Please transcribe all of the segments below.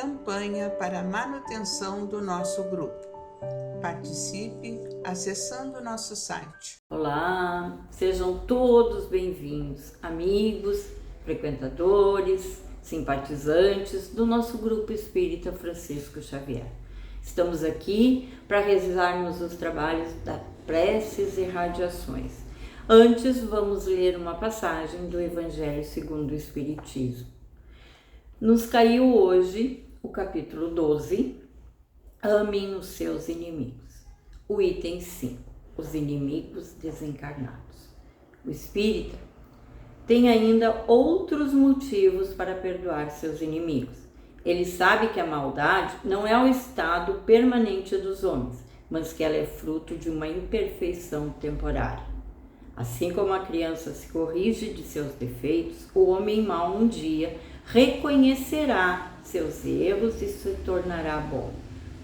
campanha para a manutenção do nosso grupo. Participe acessando nosso site. Olá, sejam todos bem-vindos, amigos, frequentadores, simpatizantes do nosso grupo espírita Francisco Xavier. Estamos aqui para realizarmos os trabalhos das preces e radiações. Antes, vamos ler uma passagem do Evangelho segundo o Espiritismo. Nos caiu hoje o capítulo 12, Amem os seus inimigos. O item 5, os inimigos desencarnados. O espírita tem ainda outros motivos para perdoar seus inimigos. Ele sabe que a maldade não é o estado permanente dos homens, mas que ela é fruto de uma imperfeição temporária. Assim como a criança se corrige de seus defeitos, o homem mau um dia reconhecerá seus erros e se tornará bom.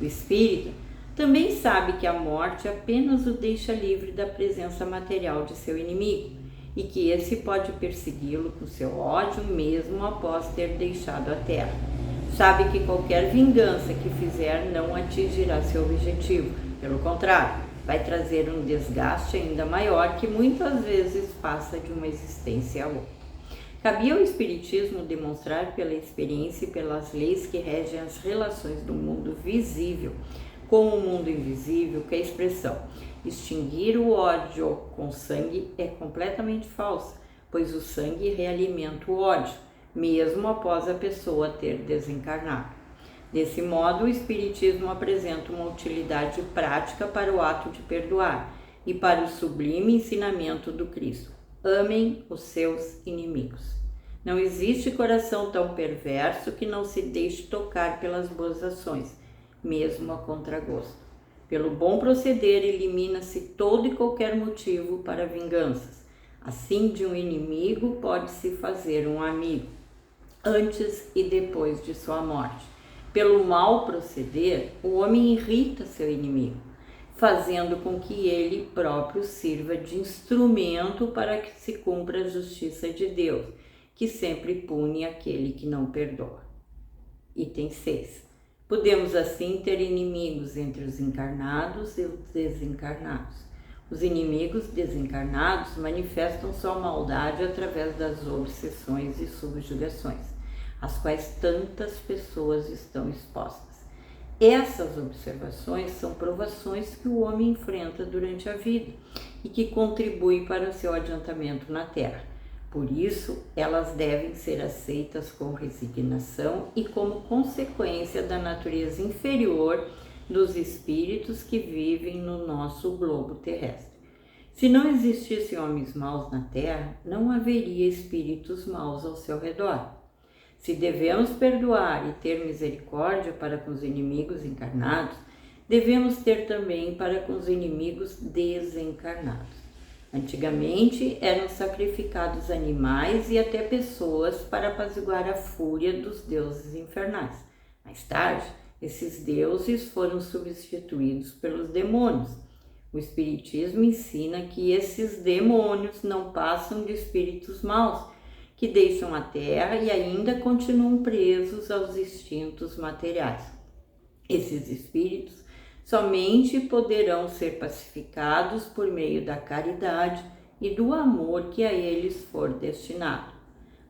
O espírita também sabe que a morte apenas o deixa livre da presença material de seu inimigo e que esse pode persegui-lo com seu ódio mesmo após ter deixado a terra. Sabe que qualquer vingança que fizer não atingirá seu objetivo, pelo contrário, vai trazer um desgaste ainda maior que muitas vezes passa de uma existência a outra. Cabia ao Espiritismo demonstrar pela experiência e pelas leis que regem as relações do mundo visível com o mundo invisível que a expressão extinguir o ódio com sangue é completamente falsa, pois o sangue realimenta o ódio, mesmo após a pessoa ter desencarnado. Desse modo, o Espiritismo apresenta uma utilidade prática para o ato de perdoar e para o sublime ensinamento do Cristo: amem os seus inimigos. Não existe coração tão perverso que não se deixe tocar pelas boas ações, mesmo a contragosto. Pelo bom proceder, elimina-se todo e qualquer motivo para vinganças. Assim, de um inimigo pode-se fazer um amigo, antes e depois de sua morte. Pelo mal proceder, o homem irrita seu inimigo, fazendo com que ele próprio sirva de instrumento para que se cumpra a justiça de Deus, que sempre pune aquele que não perdoa. Item 6. Podemos assim ter inimigos entre os encarnados e os desencarnados. Os inimigos desencarnados manifestam sua maldade através das obsessões e subjugações, às quais tantas pessoas estão expostas. Essas observações são provações que o homem enfrenta durante a vida e que contribuem para o seu adiantamento na Terra. Por isso, elas devem ser aceitas com resignação e como consequência da natureza inferior dos espíritos que vivem no nosso globo terrestre. Se não existissem homens maus na Terra, não haveria espíritos maus ao seu redor. Se devemos perdoar e ter misericórdia para com os inimigos encarnados, devemos ter também para com os inimigos desencarnados. Antigamente eram sacrificados animais e até pessoas para apaziguar a fúria dos deuses infernais. Mais tarde, esses deuses foram substituídos pelos demônios. O Espiritismo ensina que esses demônios não passam de espíritos maus, que deixam a terra e ainda continuam presos aos instintos materiais. Esses espíritos somente poderão ser pacificados por meio da caridade e do amor que a eles for destinado.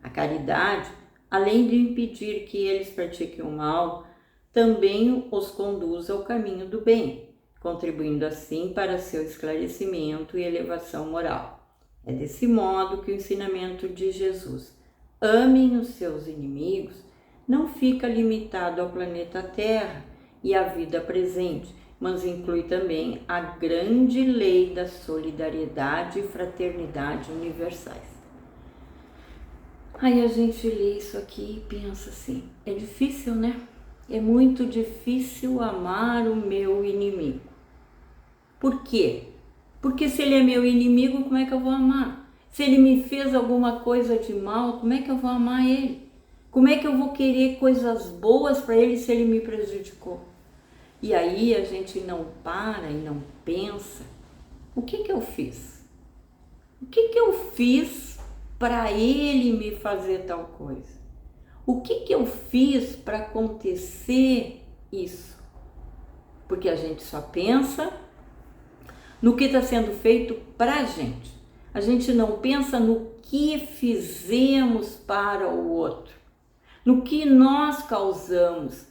A caridade, além de impedir que eles pratiquem o mal, também os conduz ao caminho do bem, contribuindo assim para seu esclarecimento e elevação moral. É desse modo que o ensinamento de Jesus, amem os seus inimigos, não fica limitado ao planeta Terra e à vida presente, mas inclui também a grande lei da solidariedade e fraternidade universais. Aí a gente lê isso aqui e pensa assim, é difícil, né? É muito difícil amar o meu inimigo. Por quê? Porque se ele é meu inimigo, como é que eu vou amar? Se ele me fez alguma coisa de mal, como é que eu vou amar ele? Como é que eu vou querer coisas boas para ele se ele me prejudicou? E aí a gente não para e não pensa, o que eu fiz? O que eu fiz para ele me fazer tal coisa? O que eu fiz para acontecer isso? Porque a gente só pensa no que está sendo feito para a gente. A gente não pensa no que fizemos para o outro, no que nós causamos,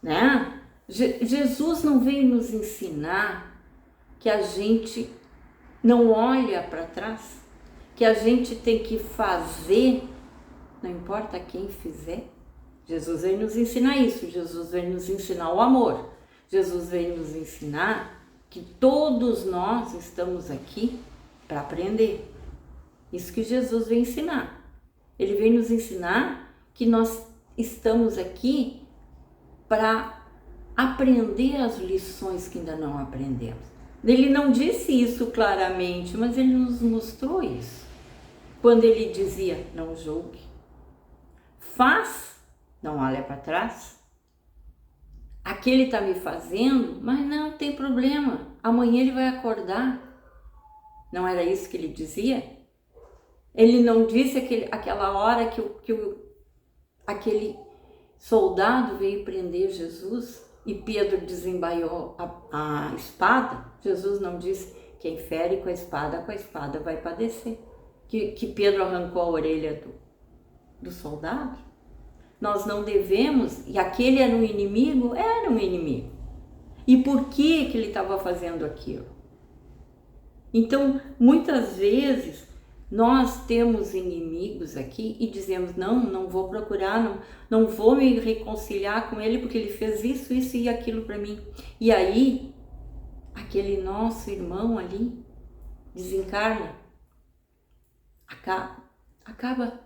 né? Jesus não veio nos ensinar que a gente não olha para trás, que a gente tem que fazer, não importa quem fizer. Jesus veio nos ensinar isso, Jesus veio nos ensinar o amor, Jesus veio nos ensinar que todos nós estamos aqui para aprender. Isso que Jesus veio ensinar. Ele veio nos ensinar que nós estamos aqui para aprender as lições que ainda não aprendemos. Ele não disse isso claramente, mas ele nos mostrou isso. Quando ele dizia, não julgue, faz, não olha para trás. Aquele está me fazendo, mas não tem problema, amanhã ele vai acordar. Não era isso que ele dizia? Ele não disse aquela hora que aquele soldado veio prender Jesus e Pedro desembaiou a espada. Jesus não disse, quem fere com a espada vai padecer. Que Pedro arrancou a orelha do soldado. Nós não devemos, e aquele era um inimigo? Era um inimigo. E por que ele estava fazendo aquilo? Então, muitas vezes, nós temos inimigos aqui e dizemos, não vou procurar, não vou me reconciliar com ele porque ele fez isso e aquilo para mim. E aí, aquele nosso irmão ali desencarna, acaba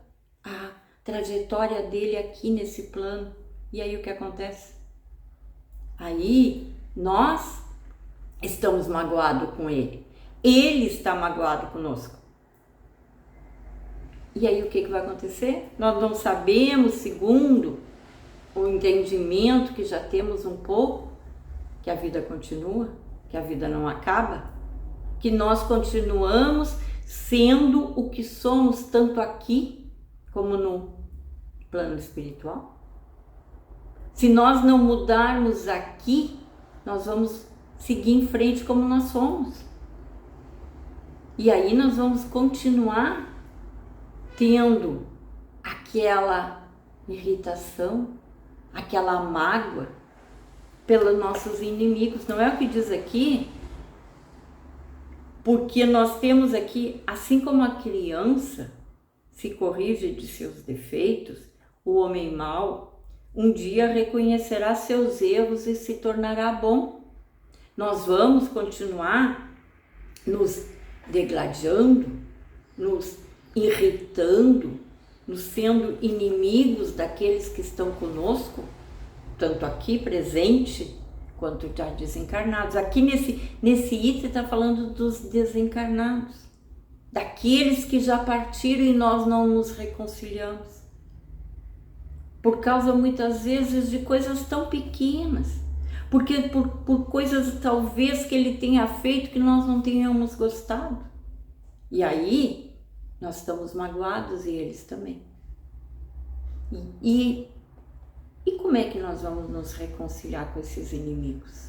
a trajetória dele aqui nesse plano. E aí o que acontece? Aí nós estamos magoados com ele, ele está magoado conosco. E aí o que vai acontecer? Nós não sabemos, segundo o entendimento que já temos um pouco, que a vida continua, que a vida não acaba, que nós continuamos sendo o que somos tanto aqui como no plano espiritual. Se nós não mudarmos aqui, nós vamos seguir em frente como nós somos. E aí nós vamos continuar tendo aquela irritação, aquela mágoa pelos nossos inimigos. Não é o que diz aqui? Porque nós temos aqui, assim como a criança se corrige de seus defeitos, o homem mau um dia reconhecerá seus erros e se tornará bom. Nós vamos continuar nos degladiando, nos irritando, nos sendo inimigos daqueles que estão conosco, tanto aqui presente quanto já desencarnados. Aqui nesse item está falando dos desencarnados, daqueles que já partiram e nós não nos reconciliamos, por causa muitas vezes de coisas tão pequenas, porque por coisas talvez que ele tenha feito que nós não tenhamos gostado. E aí nós estamos magoados e eles também. E como é que nós vamos nos reconciliar com esses inimigos?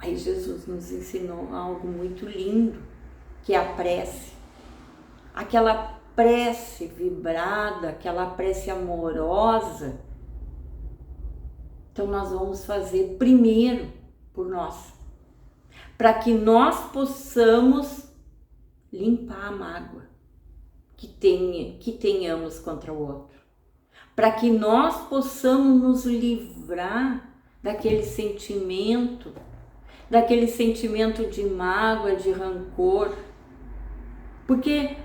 Aí Jesus nos ensinou algo muito lindo, que é a prece. Aquela prece vibrada, aquela prece amorosa. Então nós vamos fazer primeiro por nós, para que nós possamos limpar a mágoa que tenhamos contra o outro, para que nós possamos nos livrar daquele sentimento de mágoa, de rancor, porque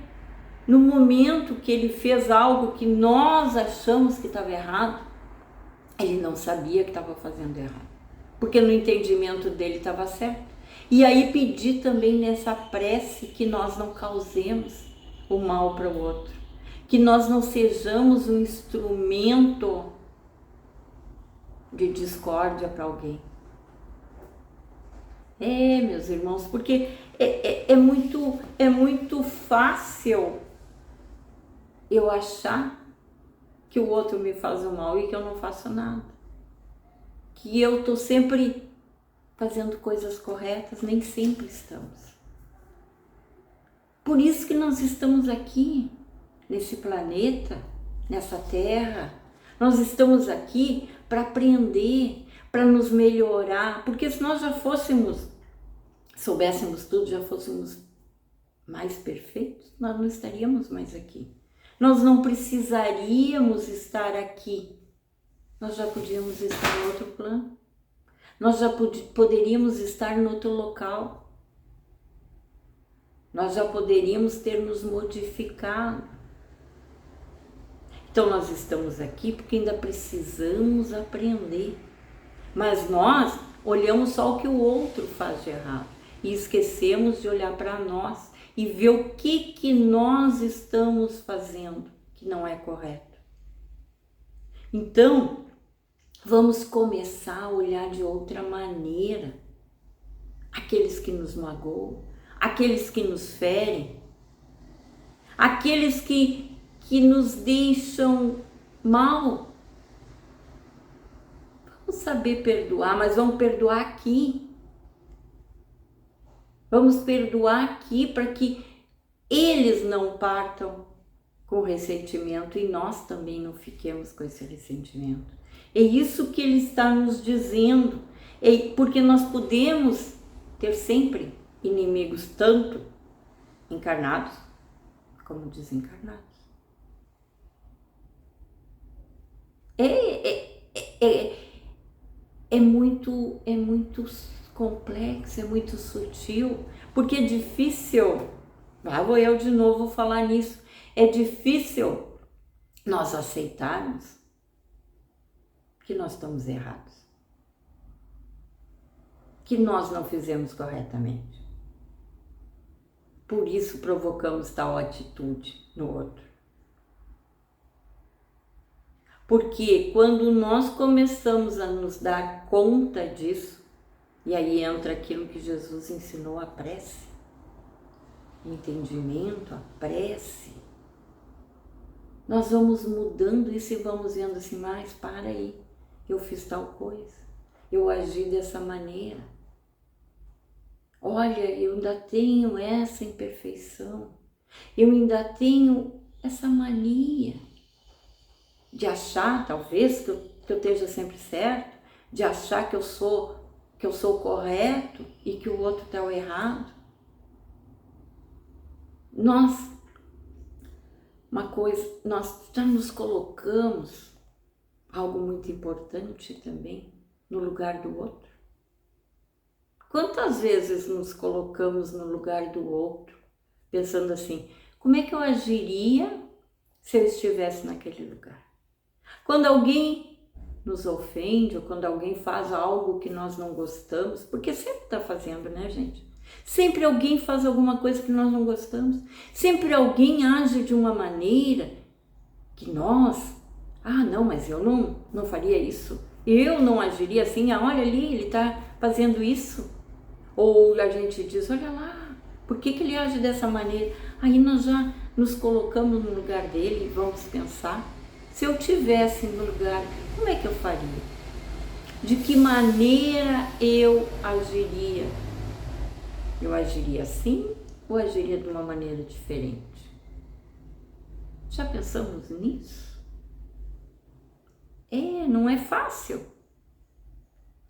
no momento que ele fez algo que nós achamos que estava errado, ele não sabia que estava fazendo errado, porque no entendimento dele estava certo. E aí pedir também nessa prece que nós não causemos o mal para o outro, que nós não sejamos um instrumento de discórdia para alguém. Meus irmãos, porque é muito fácil eu achar que o outro me faz o mal e que eu não faço nada. Que eu estou sempre fazendo coisas corretas, nem sempre estamos. Por isso que nós estamos aqui, nesse planeta, nessa terra. Nós estamos aqui para aprender, para nos melhorar, porque se nós já soubéssemos tudo, já fôssemos mais perfeitos, nós não estaríamos mais aqui. Nós não precisaríamos estar aqui. Nós já podíamos estar em outro plano. Nós já poderíamos estar em outro local. Nós já poderíamos ter nos modificado. Então nós estamos aqui porque ainda precisamos aprender. Mas nós olhamos só o que o outro faz de errado e esquecemos de olhar para nós e ver o que nós estamos fazendo que não é correto. Então, vamos começar a olhar de outra maneira aqueles que nos magoam, aqueles que nos ferem, aqueles que nos deixam mal. Vamos saber perdoar, mas vamos perdoar aqui. Vamos perdoar aqui para que eles não partam com ressentimento e nós também não fiquemos com esse ressentimento. É isso que ele está nos dizendo, porque nós podemos ter sempre inimigos, tanto encarnados como desencarnados. É muito complexo, é muito sutil, porque é difícil, lá vou eu de novo falar nisso, é difícil nós aceitarmos que nós estamos errados, que nós não fizemos corretamente. Por isso provocamos tal atitude no outro. Porque quando nós começamos a nos dar conta disso, e aí entra aquilo que Jesus ensinou, a prece, o entendimento, a prece, nós vamos mudando isso e vamos vendo assim, mas para aí, eu fiz tal coisa, eu agi dessa maneira, olha, eu ainda tenho essa imperfeição, eu ainda tenho essa mania de achar, talvez, que eu esteja sempre certo, de achar que eu sou correto e que o outro está errado. Nós já nos colocamos, algo muito importante também, no lugar do outro. Quantas vezes nos colocamos no lugar do outro, pensando assim, como é que eu agiria se eu estivesse naquele lugar? Quando alguém nos ofende ou quando alguém faz algo que nós não gostamos, porque sempre está fazendo, né, gente? Sempre alguém faz alguma coisa que nós não gostamos. Sempre alguém age de uma maneira que nós... não, mas eu não faria isso. Eu não agiria assim. Olha ali, ele está fazendo isso. Ou a gente diz, olha lá, por que ele age dessa maneira? Aí nós já nos colocamos no lugar dele e vamos pensar, se eu tivesse no lugar, como é que eu faria? De que maneira eu agiria? Eu agiria assim ou agiria de uma maneira diferente? Já pensamos nisso? Não é fácil.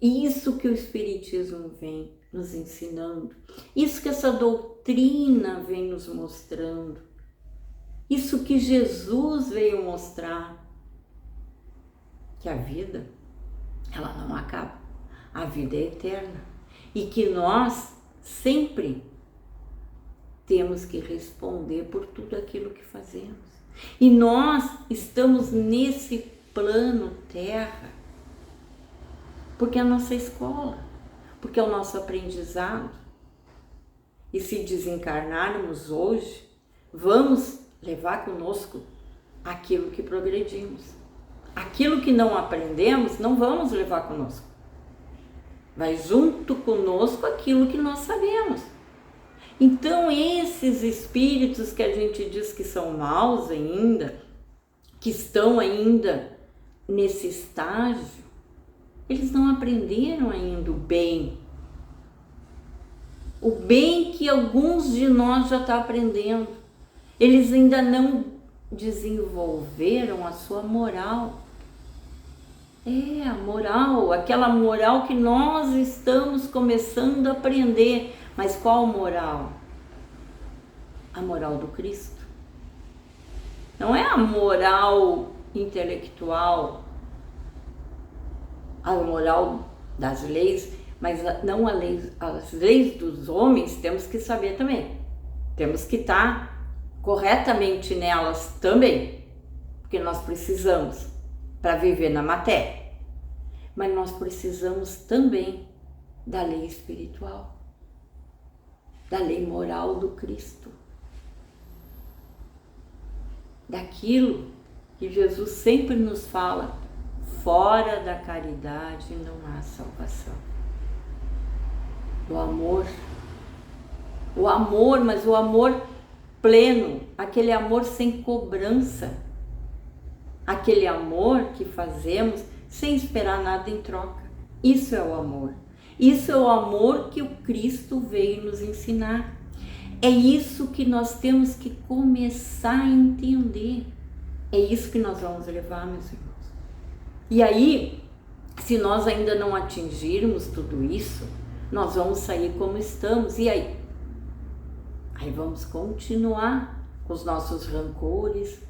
Isso que o Espiritismo vem nos ensinando, isso que essa doutrina vem nos mostrando, isso que Jesus veio mostrar, que a vida, ela não acaba, a vida é eterna e que nós sempre temos que responder por tudo aquilo que fazemos. E nós estamos nesse plano terra porque é a nossa escola, porque é o nosso aprendizado. E se desencarnarmos hoje, vamos levar conosco aquilo que progredimos. Aquilo que não aprendemos, não vamos levar conosco. Vai junto conosco aquilo que nós sabemos. Então, esses espíritos que a gente diz que são maus ainda, que estão ainda nesse estágio, eles não aprenderam ainda o bem. O bem que alguns de nós já estão aprendendo. Eles ainda não desenvolveram a sua moral. A moral, aquela moral que nós estamos começando a aprender. Mas qual moral? A moral do Cristo. Não é a moral intelectual, a moral das leis, mas não as leis dos homens temos que saber também. Temos que estar corretamente nelas também, porque nós precisamos para viver na matéria. Mas nós precisamos também da lei espiritual, da lei moral do Cristo, daquilo que Jesus sempre nos fala: fora da caridade não há salvação. O amor, mas o amor pleno, aquele amor sem cobrança, aquele amor que fazemos sem esperar nada em troca. Isso é o amor. Isso é o amor que o Cristo veio nos ensinar. É isso que nós temos que começar a entender. É isso que nós vamos levar, meus irmãos. E aí, se nós ainda não atingirmos tudo isso, nós vamos sair como estamos. E aí? Aí vamos continuar com os nossos rancores,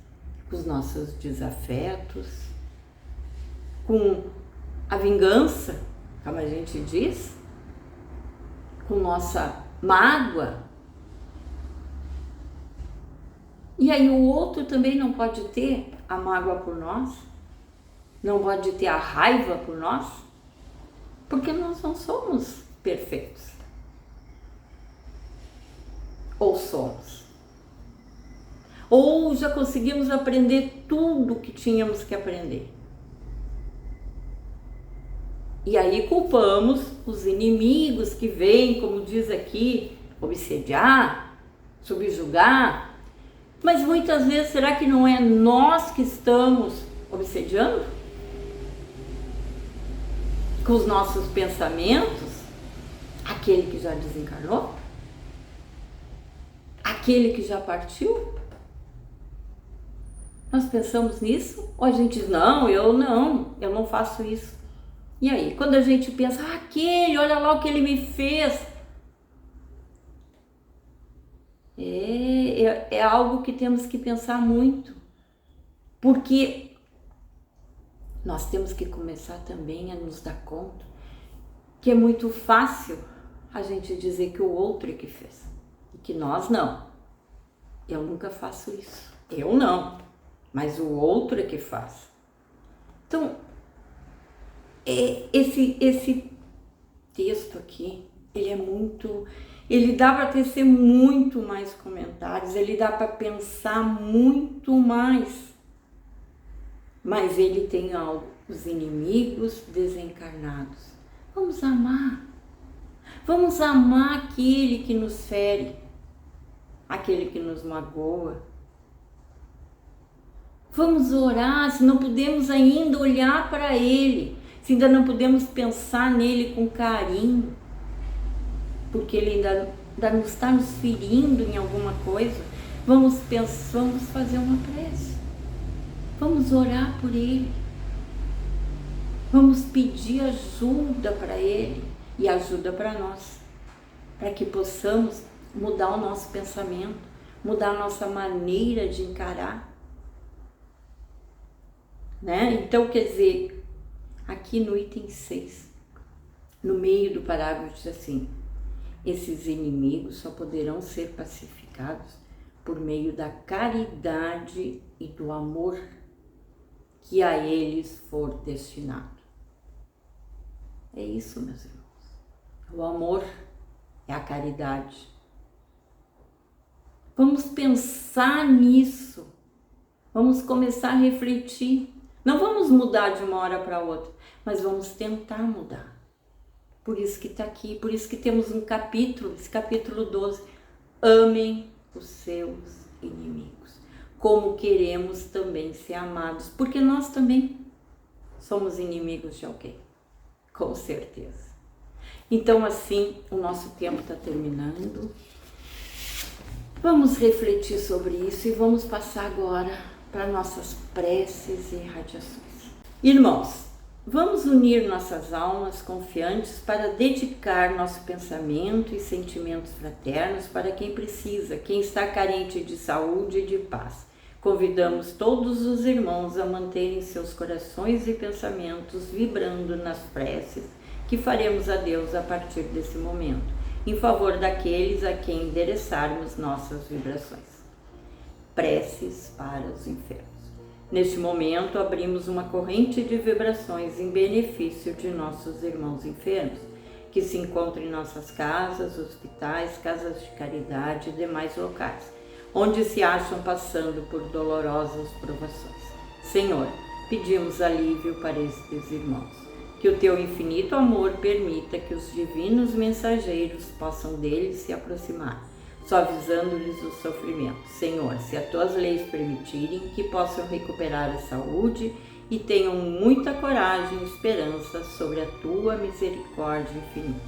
com os nossos desafetos, com a vingança, como a gente diz, com nossa mágoa. E aí o outro também não pode ter a mágoa por nós, não pode ter a raiva por nós, porque nós não somos perfeitos. Ou somos. Ou já conseguimos aprender tudo que tínhamos que aprender. E aí culpamos os inimigos que vêm, como diz aqui, obsediar, subjugar. Mas muitas vezes, será que não é nós que estamos obsediando? Com os nossos pensamentos? Aquele que já desencarnou? Aquele que já partiu? Nós pensamos nisso? Ou a gente diz, não, eu não faço isso. E aí, quando a gente pensa, aquele, olha lá o que ele me fez. É algo que temos que pensar muito. Porque nós temos que começar também a nos dar conta que é muito fácil a gente dizer que o outro é que fez. E que nós não. Eu nunca faço isso. Eu não. Mas o outro é que faz. Então, esse texto aqui, ele dá para tecer muito mais comentários, ele dá para pensar muito mais. Mas ele tem algo, os inimigos desencarnados. Vamos amar. Vamos amar aquele que nos fere, aquele que nos magoa. Vamos orar, se não podemos ainda olhar para ele, se ainda não podemos pensar nele com carinho, porque ele ainda não está nos ferindo em alguma coisa, vamos fazer uma prece, vamos orar por ele, vamos pedir ajuda para ele e ajuda para nós, para que possamos mudar o nosso pensamento, mudar a nossa maneira de encarar. Né? Então, quer dizer, aqui no item 6, no meio do parágrafo diz assim: esses inimigos só poderão ser pacificados por meio da caridade e do amor que a eles for destinado. É isso, meus irmãos. O amor é a caridade. Vamos pensar nisso. Vamos começar a refletir. Não vamos mudar de uma hora para outra, mas vamos tentar mudar. Por isso que está aqui, por isso que temos um capítulo, esse capítulo 12. Amem os seus inimigos. como queremos também ser amados, porque nós também somos inimigos de alguém, com certeza. Então, assim, o nosso tempo está terminando. Vamos refletir sobre isso e vamos passar agora para nossas preces e radiações. Irmãos, vamos unir nossas almas confiantes para dedicar nosso pensamento e sentimentos fraternos para quem precisa, quem está carente de saúde e de paz. Convidamos todos os irmãos a manterem seus corações e pensamentos vibrando nas preces que faremos a Deus a partir desse momento, em favor daqueles a quem endereçarmos nossas vibrações. Preces para os enfermos. Neste momento, abrimos uma corrente de vibrações em benefício de nossos irmãos enfermos, que se encontram em nossas casas, hospitais, casas de caridade e demais locais, onde se acham passando por dolorosas provações. Senhor, pedimos alívio para estes irmãos. Que o teu infinito amor permita que os divinos mensageiros possam deles se aproximar, suavizando-lhes o sofrimento. Senhor, se as tuas leis permitirem, que possam recuperar a saúde e tenham muita coragem e esperança sobre a tua misericórdia infinita.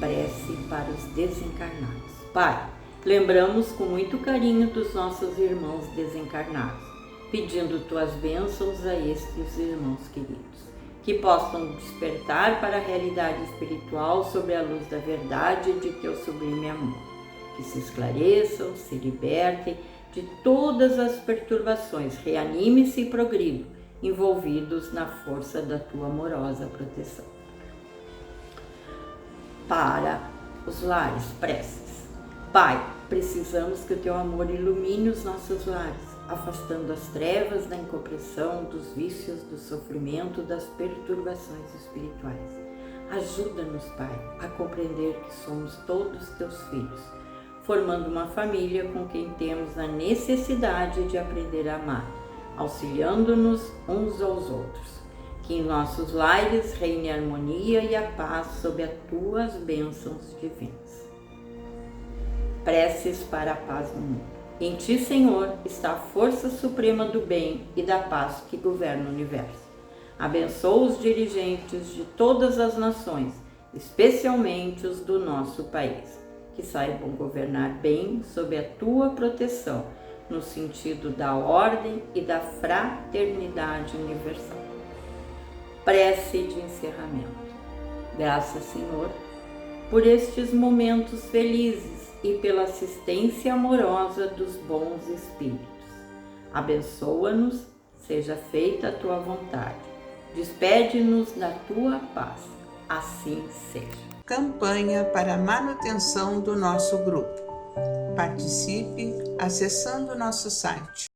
Prece para os desencarnados. Pai, lembramos com muito carinho dos nossos irmãos desencarnados, pedindo tuas bênçãos a estes irmãos queridos, que possam despertar para a realidade espiritual sobre a luz da verdade de teu sublime amor, que se esclareçam, se libertem de todas as perturbações, reanime-se e progridam, envolvidos na força da tua amorosa proteção. Para os lares, preces. Pai, precisamos que o teu amor ilumine os nossos lares, afastando as trevas da incompreensão, dos vícios, do sofrimento, das perturbações espirituais. Ajuda-nos, Pai, a compreender que somos todos teus filhos, formando uma família com quem temos a necessidade de aprender a amar, auxiliando-nos uns aos outros. Que em nossos lares reine a harmonia e a paz sob as tuas bênçãos divinas. Preces para a paz no mundo. Em ti, Senhor, está a força suprema do bem e da paz que governa o universo. Abençoa os dirigentes de todas as nações, especialmente os do nosso país, que saibam governar bem sob a tua proteção, no sentido da ordem e da fraternidade universal. Prece de encerramento. Graças, Senhor, por estes momentos felizes e pela assistência amorosa dos bons espíritos. Abençoa-nos, seja feita a tua vontade. Despede-nos da tua paz. Assim seja. Campanha para a manutenção do nosso grupo. Participe acessando nosso site